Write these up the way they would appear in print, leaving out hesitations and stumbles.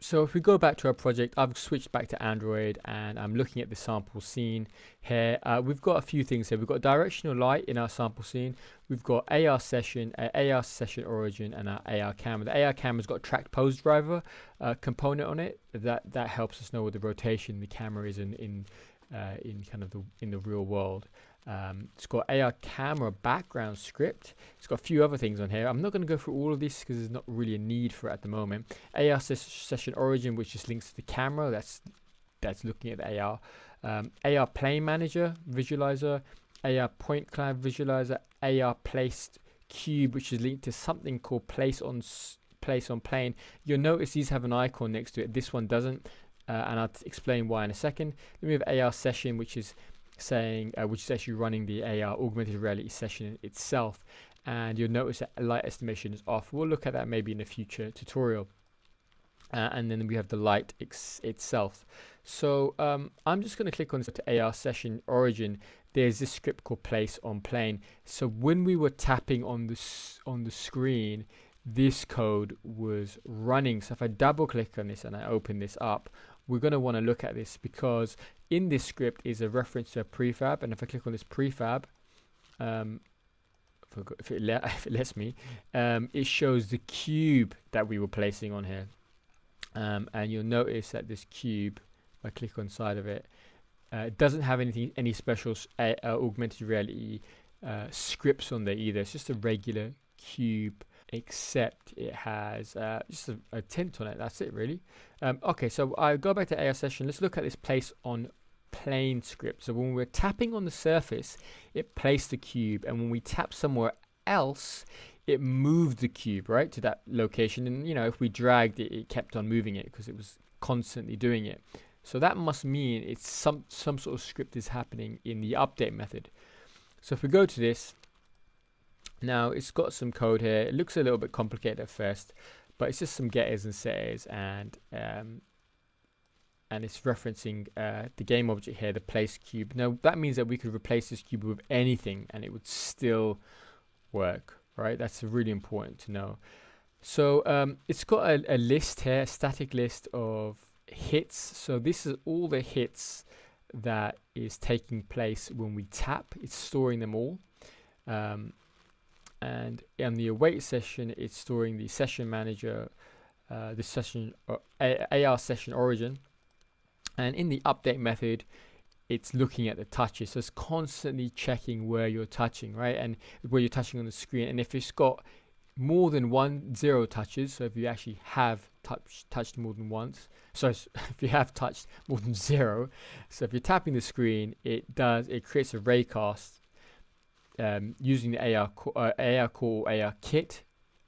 So if we go back to our project, I've switched back to Android and I'm looking at the sample scene here. We've got a few things here. We've got directional light in our sample scene. We've got AR session, AR session origin, and our AR camera. The AR camera's got a tracked pose driver component on it. That helps us know what the rotation the camera is in kind of in the real world. It's got AR camera background script. It's got a few other things on here. I'm not going to go through all of this because there's not really a need for it at the moment. AR session origin, which just links to the camera. That's looking at the AR. AR plane manager visualizer. AR point cloud visualizer. AR placed cube, which is linked to something called place on plane. You'll notice these have an icon next to it. This one doesn't, and I'll explain why in a second. Then we have AR session, which is saying which is actually running the AR augmented reality session itself, and you'll notice that light estimation is off. We'll look at that maybe in a future tutorial. And then we have the light itself. So I'm just going to click on to AR session origin. There's this script called place on plane. So when we were tapping on the screen, this code was running. So if I double click on this and I open this up, we're going to want to look at this because in this script is a reference to a prefab, and if I click on this prefab, if it lets me, it shows the cube that we were placing on here, and you'll notice that this cube, if I click on side of it, it doesn't have any special augmented reality scripts on there either. It's just a regular cube, except it has just a tint on it. That's it really. Okay, so I go back to AR session. Let's look at this place on plane script. So when we're tapping on the surface, it placed the cube, and when we tap somewhere else, it moved the cube right to that location. And you know, if we dragged it, it kept on moving it because it was constantly doing it. So that must mean it's some sort of script is happening in the update method. So if we go to this, now it's got some code here. It looks a little bit complicated at first, but it's just some getters and setters, and it's referencing the game object here, the place cube. Now that means that we could replace this cube with anything and it would still work, right? That's really important to know. So it's got a list here, a static list of hits. So this is all the hits that is taking place when we tap. It's storing them all. And in the await session, it's storing the session manager, the session AR session origin, and in the update method, it's looking at the touches. So it's constantly checking where you're touching, right, and where you're touching on the screen. And if it's got more than 0 touches, so if you actually have touched more than once, so if you have touched more than 0, so if you're tapping the screen, it creates a raycast. Using the AR core AR kit.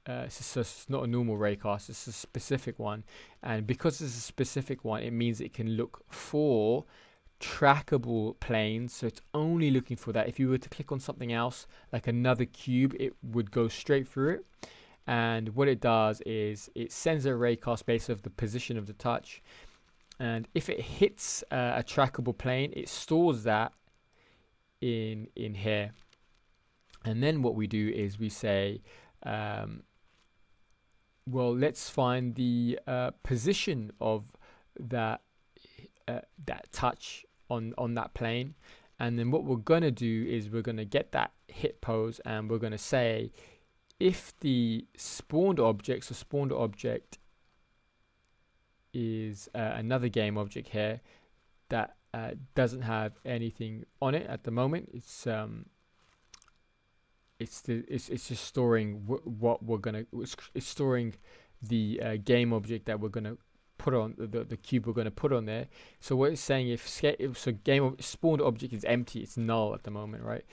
It's not a normal raycast, it's a specific one, and because it's a specific one, it means it can look for trackable planes. So it's only looking for that. If you were to click on something else like another cube, it would go straight through it. And what it does is it sends a raycast based off the position of the touch, and if it hits a trackable plane, it stores that in here. And then what we do is we say, well, let's find the position of that touch on that plane. And then what we're going to do is we're going to get that hit pose, and we're going to say if the spawned object, so spawned object is another game object here that doesn't have anything on it at the moment. It's just storing what we're gonna. It's storing the game object that we're gonna put on the cube we're gonna put on there. So what it's saying, if spawned object is empty, it's null at the moment, right?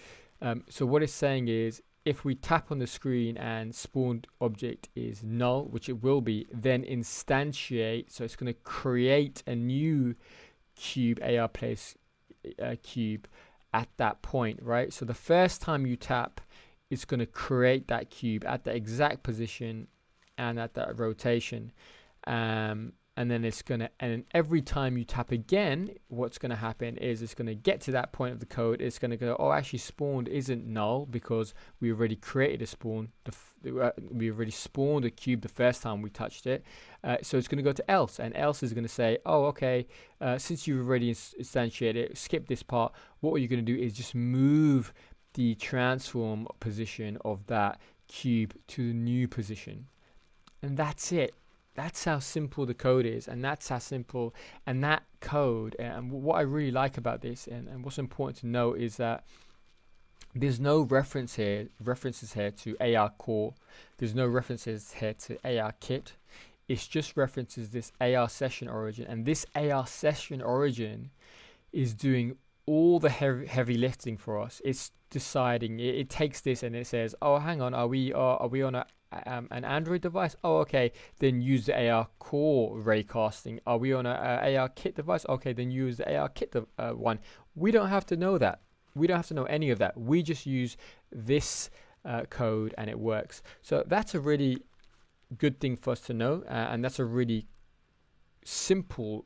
So what it's saying is if we tap on the screen and spawned object is null, which it will be, then instantiate. So it's gonna create a new cube, AR place cube at that point, right? So the first time you tap, it's going to create that cube at the exact position and at that rotation, and and then it's gonna, and every time you tap again, what's gonna happen is it's gonna get to that point of the code. It's gonna go, oh, actually spawned isn't null because we already created a spawn. We already spawned a cube the first time we touched it. So it's gonna go to else, and else is gonna say, oh, okay, since you've already instantiated it, skip this part. What you're gonna do is just move the transform position of that cube to the new position, and that's it. That's how simple the code is, and that's how simple. And that code, and what I really like about this, and what's important to know, is that there's no references here to AR core. There's no references here to AR kit. It's just references this AR session origin, and this AR session origin is doing all the heavy lifting for us. It's deciding. It takes this and it says, oh, hang on, are we on an Android device? Oh, okay, then use the AR core raycasting. Are we on a AR kit device? Okay, then use the AR kit one. We don't have to know that. We don't have to know any of that. We just use this code and it works. So that's a really good thing for us to know, and that's a really simple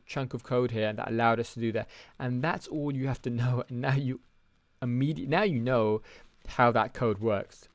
chunk of code here that allowed us to do that. And that's all you have to know. And now you know how that code works.